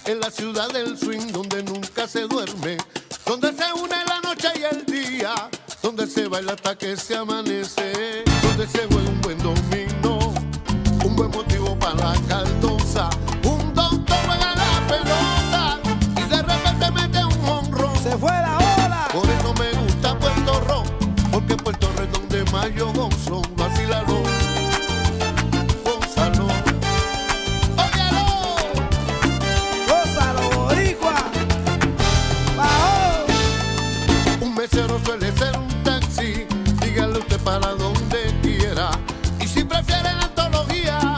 en la ciudad del swing donde nunca se duerme, donde se une la noche y el día, donde se baila hasta que se amanece, donde se juega un buen dominó, un buen motivo para la caldosa, un doctor juega la pelota y de repente mete un honrón. Se fue la ola. Por eso me gusta Puerto Rico, porque Puerto Rico es donde más yo gozo, vacílalo. Suele ser un taxi, dígale usted para donde quiera. Y si prefiere la antología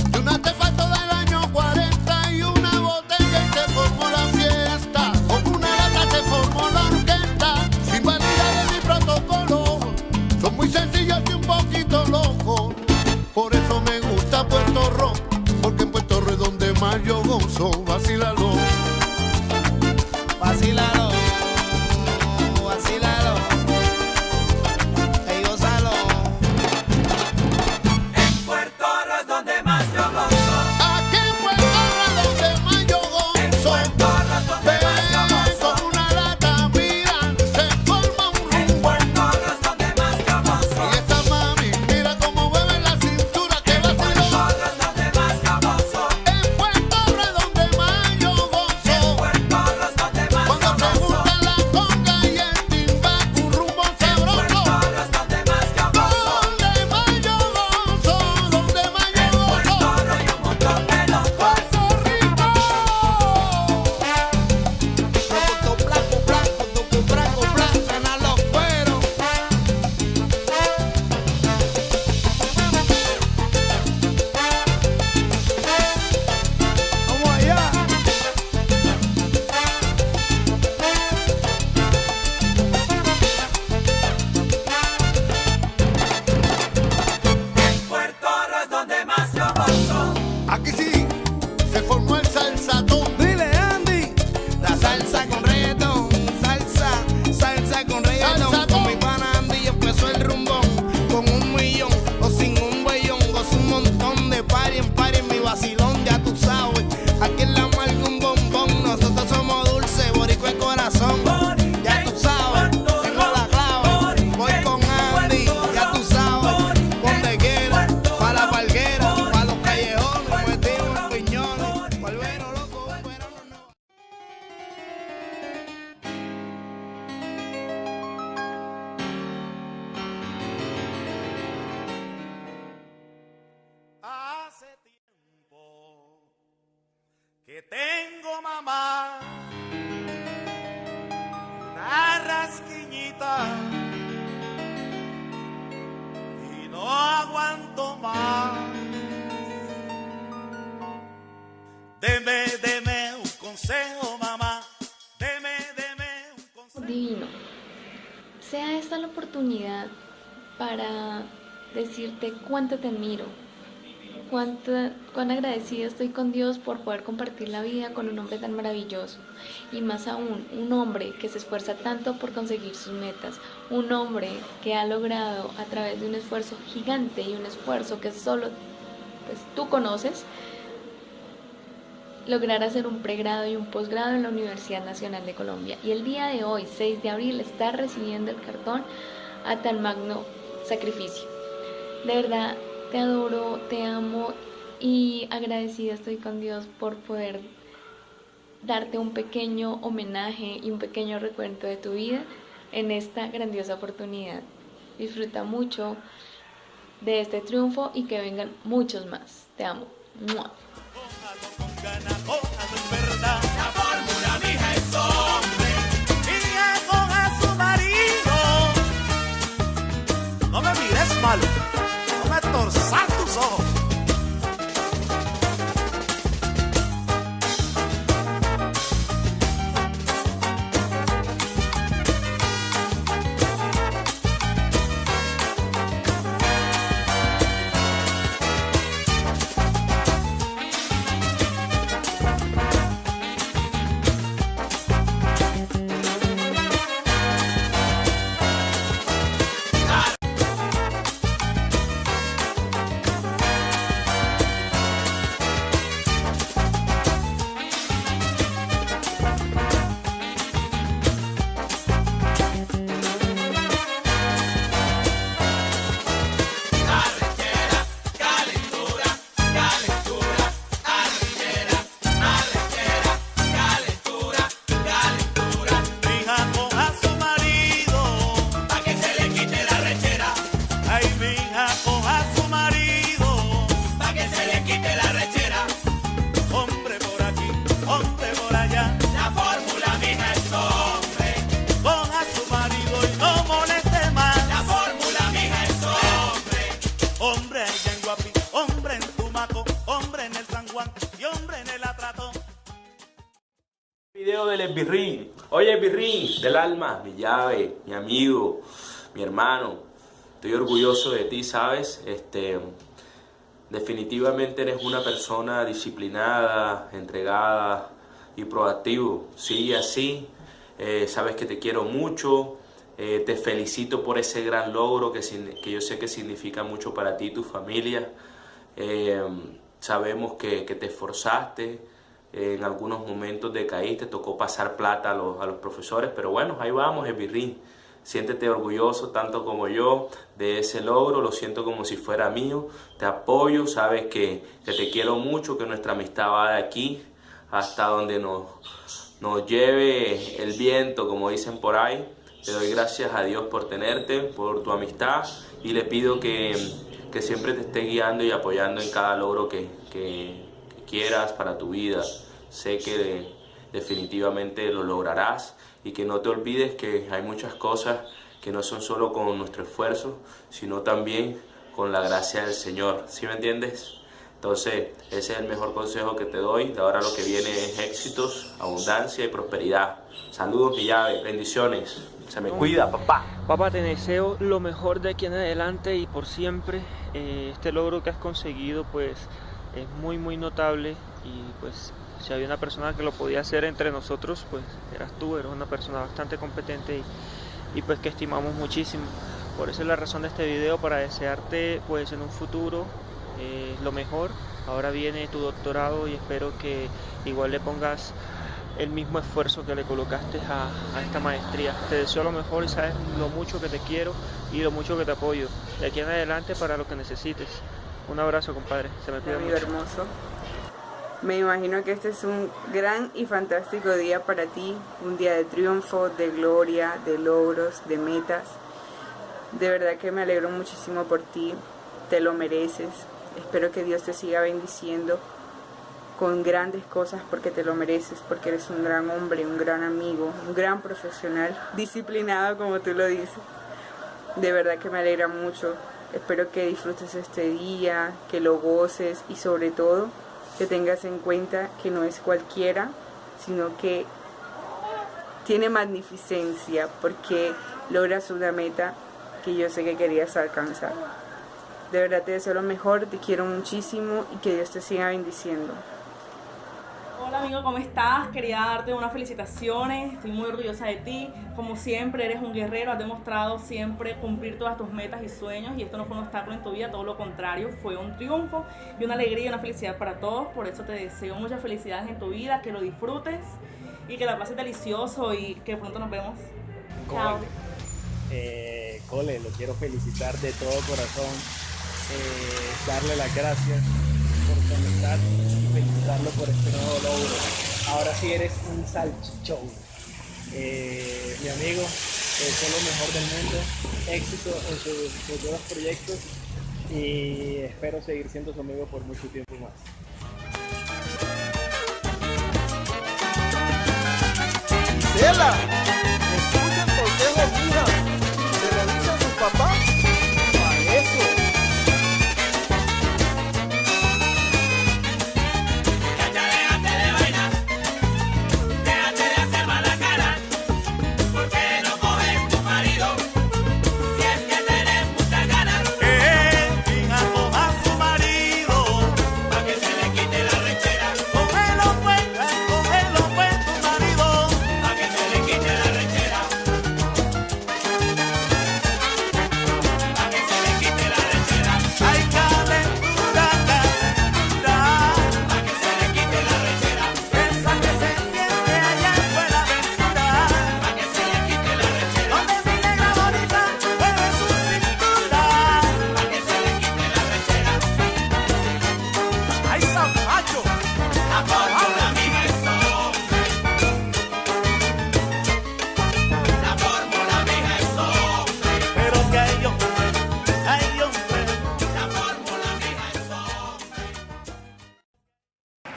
de un artefacto del año 40 y una botella y se formó la fiesta, con una lata se formó la orquesta, sin vanidades ni protocolo, son muy sencillos y un poquito locos. Por eso me gusta Puerto Rico, porque en Puerto Rico es donde más yo gozo, vacílalo. Vacílalo. Que tengo, mamá, una rasquiñita y no aguanto más. Deme un consejo, mamá, deme un consejo. Divino, sea esta la oportunidad para decirte cuánto te admiro. Cuán agradecida estoy con Dios por poder compartir la vida con un hombre tan maravilloso, y más aún, un hombre que se esfuerza tanto por conseguir sus metas, un hombre que ha logrado a través de un esfuerzo gigante y un esfuerzo que solo tú conoces, lograr hacer un pregrado y un posgrado en la Universidad Nacional de Colombia, y el día de hoy, 6 de abril, está recibiendo el cartón a tan magno sacrificio. De verdad, te adoro, te amo y agradecida estoy con Dios por poder darte un pequeño homenaje y un pequeño recuento de tu vida en esta grandiosa oportunidad. Disfruta mucho de este triunfo y que vengan muchos más. Te amo. ¡Mua! No me mires malo. Torzar tus ojos. Juan y hombre en el atrato. Video del Esbirrín. Oye, Esbirrín, del alma, mi llave, mi amigo, mi hermano. Estoy orgulloso de ti, ¿sabes? Definitivamente eres una persona disciplinada, entregada y proactivo. Sigue así. Sabes que te quiero mucho. Te felicito por ese gran logro que yo sé que significa mucho para ti y tu familia. Sabemos que te esforzaste. En algunos momentos decaíste, tocó pasar plata a los profesores, pero bueno, ahí vamos, Esbirrín. Siéntete orgulloso tanto como yo de ese logro, lo siento como si fuera mío, te apoyo, sabes que te quiero mucho, que nuestra amistad va de aquí hasta donde nos lleve el viento, como dicen por ahí. Te doy gracias a Dios por tenerte, por tu amistad, y le pido que siempre te esté guiando y apoyando en cada logro que quieras para tu vida. Sé que definitivamente lo lograrás y que no te olvides que hay muchas cosas que no son solo con nuestro esfuerzo, sino también con la gracia del Señor. ¿Sí me entiendes? Entonces, ese es el mejor consejo que te doy. De ahora lo que viene es éxitos, abundancia y prosperidad. Saludos, mi llave. Bendiciones. Se me cuida, papá. Papá, te deseo lo mejor de aquí en adelante y por siempre. Este logro que has conseguido, pues, es muy notable, y pues si había una persona que lo podía hacer entre nosotros, pues eras tú. Eres una persona bastante competente y pues que estimamos muchísimo. Por eso es la razón de este video, para desearte pues en un futuro lo mejor. Ahora viene tu doctorado y espero que igual le pongas el mismo esfuerzo que le colocaste a esta maestría. Te deseo lo mejor y sabes lo mucho que te quiero y lo mucho que te apoyo. De aquí en adelante para lo que necesites. Un abrazo, compadre. Se me cuida mucho. Hermoso. Me imagino que este es un gran y fantástico día para ti. Un día de triunfo, de gloria, de logros, de metas. De verdad que me alegro muchísimo por ti. Te lo mereces. Espero que Dios te siga bendiciendo con grandes cosas, porque te lo mereces, porque eres un gran hombre, un gran amigo, un gran profesional, disciplinado como tú lo dices. De verdad que me alegra mucho. Espero que disfrutes este día, que lo goces y sobre todo que tengas en cuenta que no es cualquiera, sino que tiene magnificencia, porque logras una meta que yo sé que querías alcanzar. De verdad te deseo lo mejor, te quiero muchísimo y que Dios te siga bendiciendo. Hola amigo, ¿cómo estás? Quería darte unas felicitaciones, estoy muy orgullosa de ti. Como siempre, eres un guerrero, has demostrado siempre cumplir todas tus metas y sueños, y esto no fue un obstáculo en tu vida, todo lo contrario, fue un triunfo y una alegría y una felicidad para todos. Por eso te deseo muchas felicidades en tu vida, que lo disfrutes y que la pases delicioso, y que pronto nos vemos. Chao. Cole, lo quiero felicitar de todo corazón, darle las gracias por su amistad y felicitarlo por este nuevo logro. Ahora sí eres un salchichón. Mi amigo, deseo lo mejor del mundo, éxito en sus nuevos proyectos, y espero seguir siendo su amigo por mucho tiempo más. Gisela, escucha el consejo, mija. Se lo dice a su papá. Para eso.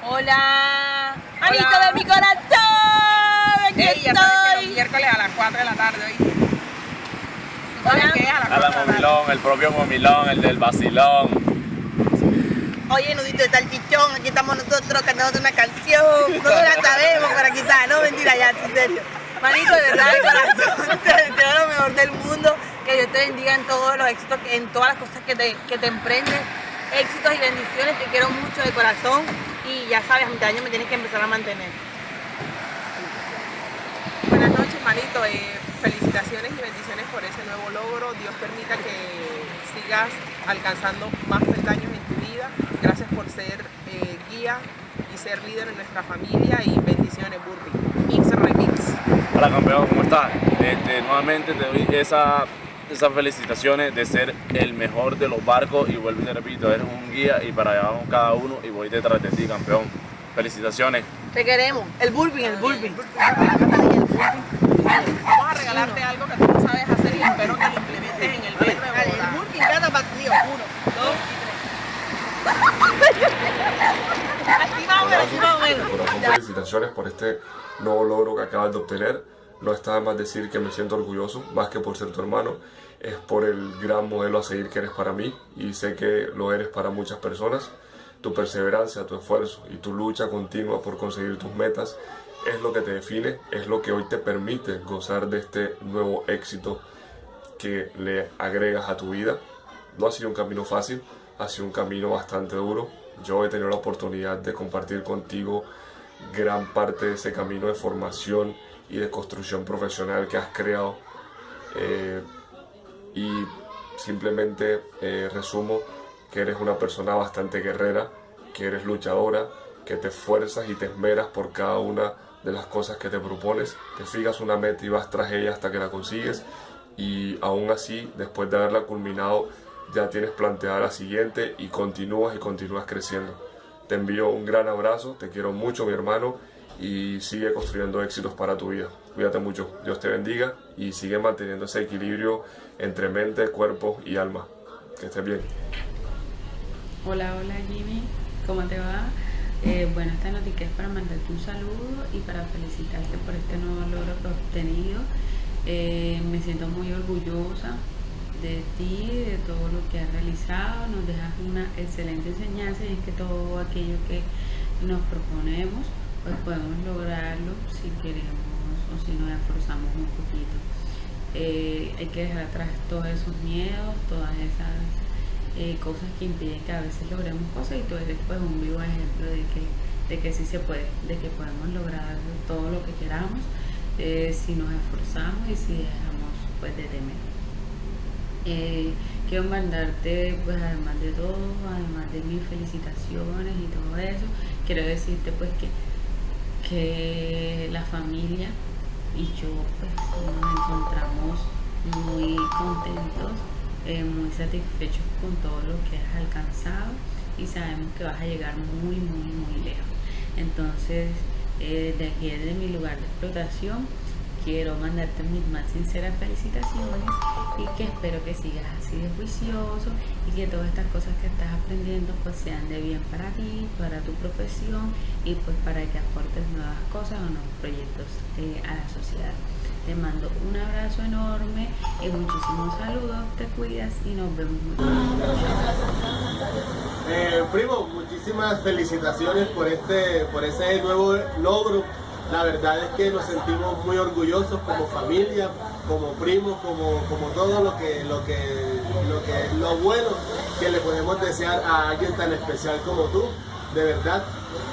Hola, amiguito de mi corazón, aquí estoy. Ya sabes que los miércoles a las 4 de la tarde hoy. Hola. ¿Qué? A la Momilón, el propio Momilón, el del vacilón. Oye, nudito de salchichón, aquí estamos nosotros cantando una canción. No la sabemos, pero aquí está, no, mentira, ya, en serio. Manito, de verdad, de corazón, te deseo lo mejor del mundo. Que Dios te bendiga en todos los éxitos, en todas las cosas que te emprendes. Éxitos y bendiciones, te quiero mucho de corazón. Y ya sabes, a mitad de año me tienes que empezar a mantener. Buenas noches, manito. Felicitaciones y bendiciones por ese nuevo logro. Dios permita que sigas alcanzando más peldaños en tu vida. Gracias por ser guía y ser líder en nuestra familia. Y bendiciones, Burby. Mix Remix. Hola, campeón, ¿cómo estás? Nuevamente te doy esas felicitaciones de ser el mejor de los barcos. Y vuelvo y te repito, eres un guía y para allá vamos cada uno y voy detrás de ti, campeón. Felicitaciones. Te queremos. El Burby, el Burby. Vamos a regalarte algo que tú no sabes hacer y espero que lo implementes en el verbo de Bogotá. El Burby cada partido. 1, 2 y 3. Así vamos, así vamos. Corazón, felicitaciones por este nuevo logro que acabas de obtener. No está de más decir que me siento orgulloso, más que por ser tu hermano, es por el gran modelo a seguir que eres para mí y sé que lo eres para muchas personas. Tu perseverancia, tu esfuerzo y tu lucha continua por conseguir tus metas es lo que te define, es lo que hoy te permite gozar de este nuevo éxito que le agregas a tu vida. No ha sido un camino fácil, ha sido un camino bastante duro. Yo he tenido la oportunidad de compartir contigo gran parte de ese camino de formación y de construcción profesional que has creado. Y simplemente resumo que eres una persona bastante guerrera, que eres luchadora, que te esfuerzas y te esmeras por cada una de las cosas que te propones, te fijas una meta y vas tras ella hasta que la consigues y aún así, después de haberla culminado, ya tienes planteada la siguiente y continúas creciendo. Te envío un gran abrazo, te quiero mucho, mi hermano, y sigue construyendo éxitos para tu vida. Cuídate mucho, Dios te bendiga y sigue manteniendo ese equilibrio entre mente, cuerpo y alma. Que estés bien. Hola, hola Jimmy, ¿cómo te va? Bueno, esta noticia es para mandarte un saludo y para felicitarte por este nuevo logro que has obtenido. Me siento muy orgullosa de ti, de todo lo que has realizado. Nos dejas una excelente enseñanza y es que todo aquello que nos proponemos, pues podemos lograrlo si queremos o si nos esforzamos un poquito. Hay que dejar atrás todos esos miedos, todas esas cosas que impiden que a veces logremos cosas y tú eres pues un vivo ejemplo de que sí se puede, de que podemos lograr todo lo que queramos si nos esforzamos y si dejamos pues de temer. Quiero mandarte pues además de todo, además de mis felicitaciones y todo eso, quiero decirte pues que la familia y yo pues nos encontramos muy contentos, muy satisfechos con todo lo que has alcanzado y sabemos que vas a llegar muy lejos. Entonces desde aquí, desde mi lugar de explotación, quiero mandarte mis más sinceras felicitaciones y que espero que sigas así de juicioso y que todas estas cosas que estás aprendiendo pues sean de bien para ti, para tu profesión y pues para que aportes nuevas cosas o nuevos proyectos a la sociedad. Te mando un abrazo enorme y muchísimos saludos, te cuidas y nos vemos muy pronto. Primo, muchísimas felicitaciones por ese nuevo logro. La verdad es que nos sentimos muy orgullosos como familia, como primos, como todo lo bueno que le podemos desear a alguien tan especial como tú. De verdad,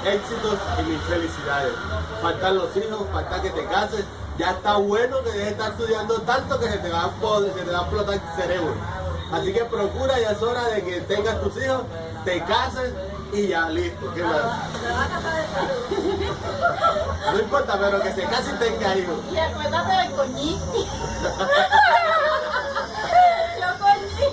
éxitos y mil felicidades. Faltan los hijos, falta que te cases. Ya está bueno que dejes de estar estudiando tanto que se te va a explotar el cerebro. Así que procura, ya es hora de que tengas tus hijos, te cases y ya, listo. ¿Qué más? No importa, pero que se case y tenga hijos. Y acuérdate del coñí. Yo coñí.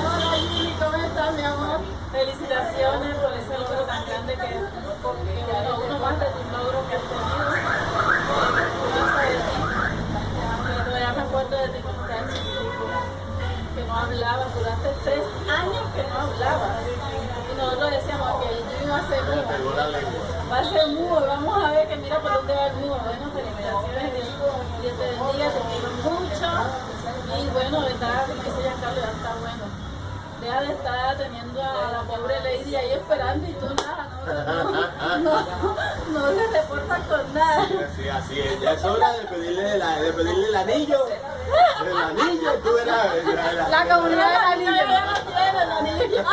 Hola Gini, ¿cómo estás, mi amor? Felicitaciones por ese logro tan grande que uno más de tus logros que has tenido. Orgullosa de ti. Todavía me acuerdo de ti cuando estabas chiquitico, que no hablabas, duraste 3 años que no hablabas. Y nosotros decíamos que yo iba a ser mudo. Va a ser mudo, vamos a ver que mira por dónde va el mudo. Bueno, felicitaciones, Dios te bendiga, te quiero mucho. Y bueno, verdad, como dice Giancarlo, ya está bueno Deja de estar teniendo a la pobre Lady ahí esperando y tú nada, no te reportas con nada. Sí, así es. Ya es hora de pedirle el anillo. El anillo, tú eras la comunidad del anillo. El anillo.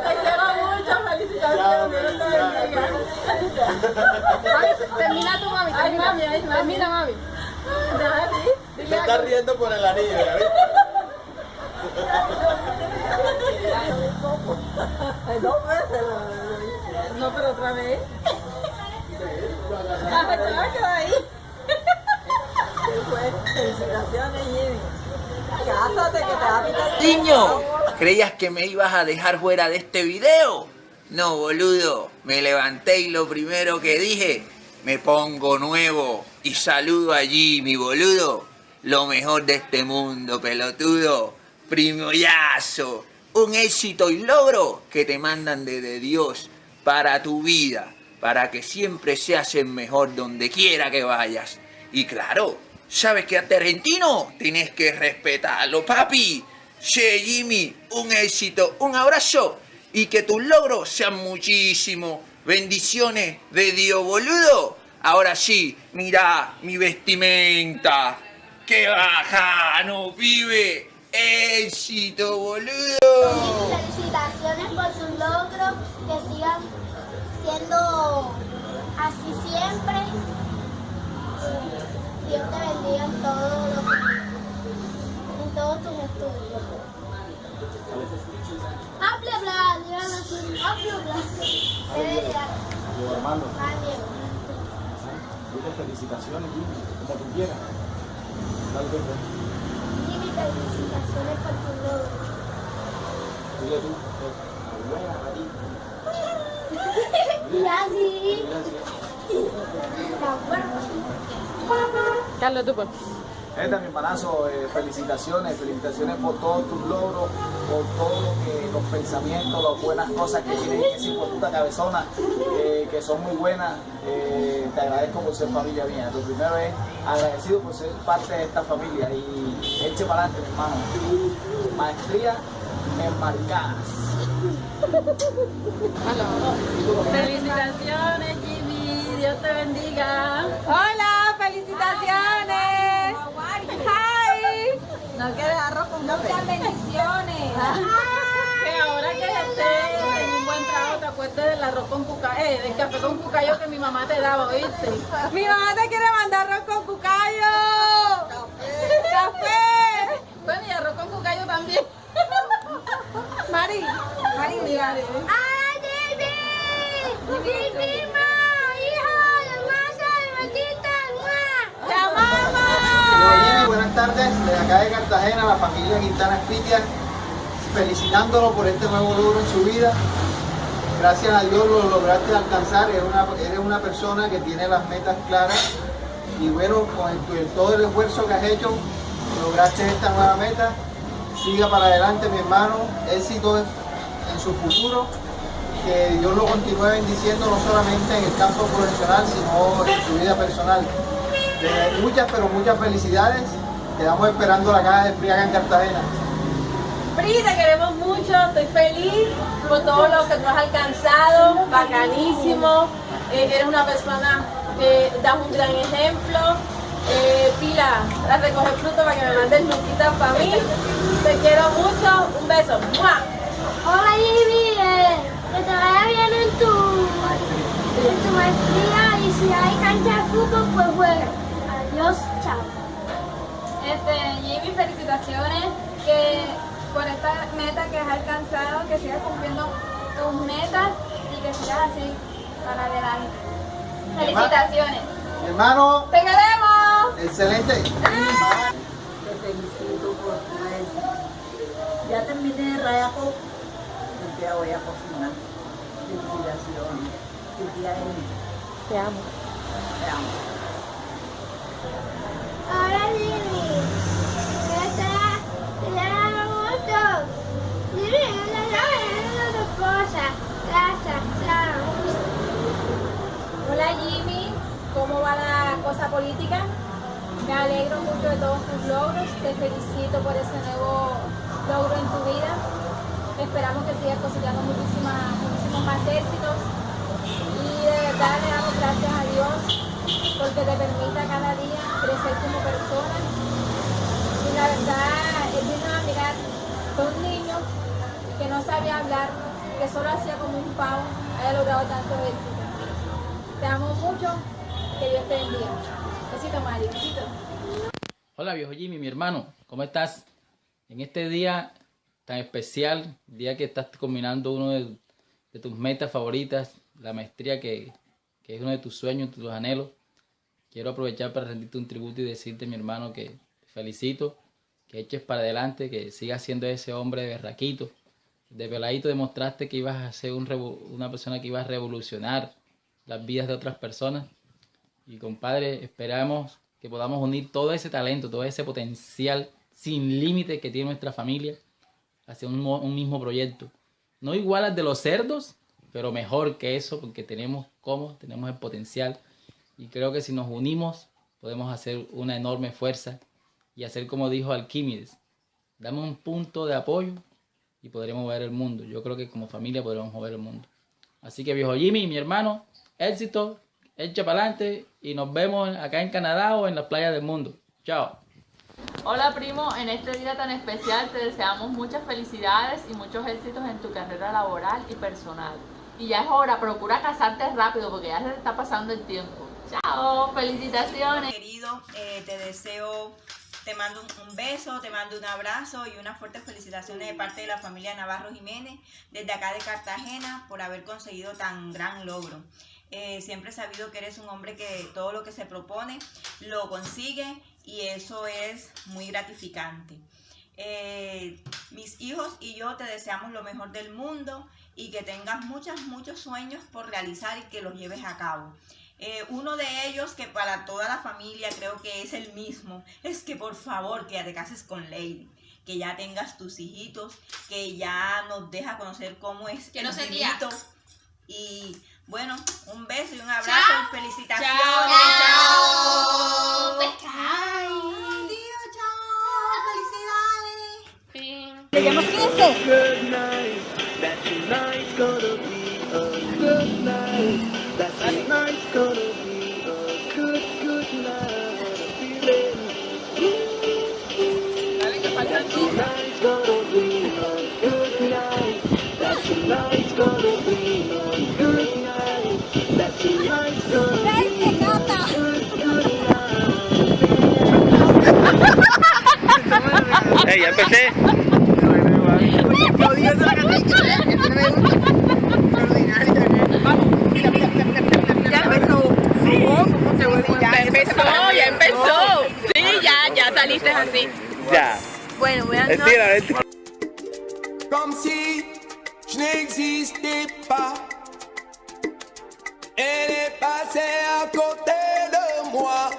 Te quiero mucho, felicitaciones. Termina tu mami. Ay, mami, termina, mami. Se está riendo por el anillo, ¿ya viste? Dos veces. No, pero otra vez. Te va a quedar ahí. Felicitaciones, Jimmy. Cásate que te va a picar. Niño, ¿creías que me ibas a dejar fuera de este video? No, boludo. Me levanté y lo primero que dije, me pongo nuevo y saludo a Jimmy, boludo. Lo mejor de este mundo, pelotudo. Primoyazo. Un éxito y logro que te mandan desde Dios para tu vida, para que siempre seas el mejor donde quiera que vayas. Y claro, sabes que a este argentino tienes que respetarlo, papi. Che, Jimmy, un éxito, un abrazo y que tus logros sean muchísimos. Bendiciones de Dios, boludo. Ahora sí, mira mi vestimenta. ¡Qué bajano, pibe! ¡Éxito, boludo! Felicitaciones por sus logros, que sigan siendo así siempre. Dios te bendiga en todos tus estudios. Habla, Armando, dile felicitaciones, Jimmy, como tú quieras. Jimmy, felicitaciones por tu logro. Dile tú, Carlos, tú pues. Mi hermanazo, felicitaciones por todos tus logros, por todos los pensamientos, las buenas cosas que tienes en esa hijueputa cabezona, que son muy buenas. Te agradezco por ser familia mía. Lo primero es agradecido por ser parte de esta familia y eche para adelante, mi hermano. Maestría en marcadas. Felicitaciones, Jimmy. Dios te bendiga. Hola, felicitaciones. Hi. No quieres arroz con café. Muchas bendiciones. Que ahora que estés en un buen trabajo te acuerdes del arroz con cucayo, del café con cucayo que mi mamá te daba, ¿oíste? Mi mamá te quiere mandar arroz con cucayo. Café. Bueno, y arroz con cucayo también. Mari, dígale. ¡Ay, Jimmy! ¡Jimmy, hijo! ¡Hermosa, hermanita! ¡La mamá! Jimmy, buenas tardes. Desde acá de Cartagena, la familia Quintana Espitia, felicitándolo por este nuevo logro en su vida. Gracias a Dios lo lograste alcanzar. Eres una persona que tiene las metas claras. Y bueno, con todo el esfuerzo que has hecho, lograste esta nueva meta. Siga para adelante, mi hermano. Éxito en su futuro. Que Dios lo continúe bendiciendo no solamente en el campo profesional, sino en su vida personal. Muchas, pero muchas felicidades. Quedamos esperando la caja de Friaga en Cartagena. Pri, te queremos mucho, estoy feliz por todo lo que tú has alcanzado, bacanísimo. Eres una persona que das un gran ejemplo. Pila, a recoger fruto para que me mandes luquitas para mí. Te quiero mucho, un beso. ¡Mua! Hola, Jimmy, que te vaya bien en tu maestría y si hay cancha de fútbol, pues juega. Adiós, chao. Jimmy, felicitaciones por esta meta que has alcanzado, que sigas cumpliendo tus metas y que sigas así para adelante. Felicitaciones. Mi hermano. ¡Te queremos! Excelente. Te felicito por tu éxito. Ya terminé de rayar y ya voy a cocinar. Felicitaciones. Tu tía Emi. Te amo. Te amo. Hola, Jimmy. Te amo mucho. Jimmy, no sabes tu cosa. Gracias, chao. Hola, Jimmy. ¿Cómo va la cosa política? Me alegro mucho de todos tus logros. Te felicito por ese nuevo logro en tu vida. Esperamos que sigas cosechando muchísimos más éxitos. Y de verdad le damos gracias a Dios porque te permita cada día crecer como persona. Y la verdad es digno de admirar que un niño que no sabía hablar, que solo hacía como un pavo, haya logrado tanto éxito. Te amo mucho, que Dios te bendiga. Besito, Mari, besito. Hola viejo Jimmy, mi hermano, ¿cómo estás? En este día tan especial, día que estás combinando uno de tus metas favoritas, la maestría que es uno de tus sueños, tus anhelos, quiero aprovechar para rendirte un tributo y decirte, mi hermano, que te felicito, que eches para adelante, que sigas siendo ese hombre de berraquito. De peladito demostraste que ibas a ser una persona que iba a revolucionar las vidas de otras personas. Y compadre, esperamos que podamos unir todo ese talento, todo ese potencial sin límite que tiene nuestra familia hacia un mismo proyecto. No igual al de los cerdos, pero mejor que eso, porque tenemos el potencial. Y creo que si nos unimos podemos hacer una enorme fuerza y hacer como dijo Arquímedes, dame un punto de apoyo y podremos mover el mundo. Yo creo que como familia podremos mover el mundo. Así que viejo Jimmy, mi hermano, éxito, echa para adelante y nos vemos acá en Canadá o en las playas del mundo. Chao. Hola primo, en este día tan especial te deseamos muchas felicidades y muchos éxitos en tu carrera laboral y personal. Y ya es hora, procura casarte rápido porque ya se te está pasando el tiempo. Chao, felicitaciones. Querido, te mando un beso, te mando un abrazo y unas fuertes felicitaciones de parte de la familia Navarro Jiménez, desde acá de Cartagena, por haber conseguido tan gran logro. Siempre he sabido que eres un hombre que todo lo que se propone lo consigue y eso es muy gratificante. Mis hijos y yo te deseamos lo mejor del mundo y que tengas muchos sueños por realizar y que los lleves a cabo. Uno de ellos, que para toda la familia creo que es el mismo, es que por favor que ya te cases con Lady, que ya tengas tus hijitos, que ya nos deja conocer cómo es que no el se niñito. Y bueno, un beso y un abrazo y felicitaciones. Chao. Felicidades. Le llamo 15. Hey, ya empecé. Ya empezó. Sí, ya saliste así. Ya. Bueno, voy a Estira. Comme si je n'existais pas. Elle est passée à côté de moi.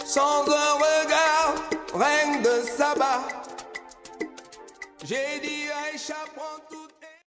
Sans un regard, règne de sabbat. J'ai dit à échapper.